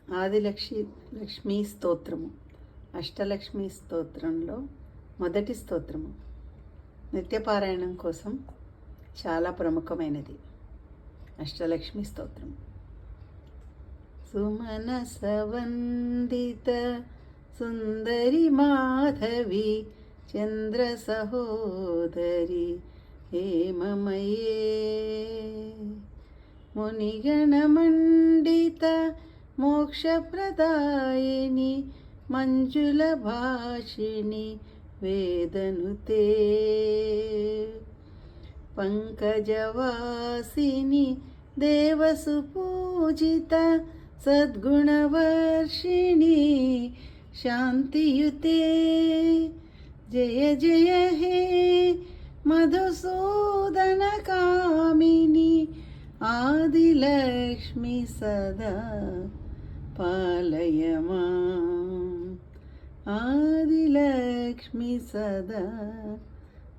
లక్ష్మీ స్తోత్రము, అష్టలక్ష్మి స్తోత్రంలో మొదటి స్తోత్రము. నిత్యపారాయణం కోసం చాలా ప్రముఖమైనది అష్టలక్ష్మి స్తోత్రం. సుమనస వందిత సుందరి మాధవి చంద్ర సహోదరి హేమమయే మునిగణమండిత మోక్షప్రదాయిని మంజుల భాషిణి వేదనుతే పంకజవాసిని దేవసుపూజిత సద్గుణవర్షిణి శాంతియుతే జయ జయ హే మధుసూదన కామిని ఆదిలక్ష్మి సదా పాలయ మాం ఆదిలక్ష్మి సదా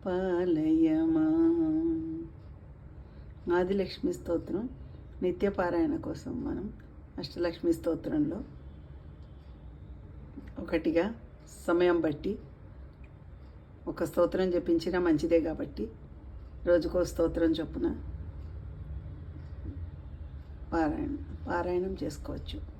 పాలయ మాం. ఆదిలక్ష్మి స్తోత్రం నిత్యపారాయణ కోసం మనం అష్టలక్ష్మి స్తోత్రంలో ఒకటిగా సమయం బట్టి ఒక స్తోత్రం జపించినా మంచిదే కాబట్టి రోజుకో స్తోత్రం చొప్పున పారాయణం చేసుకోవచ్చు.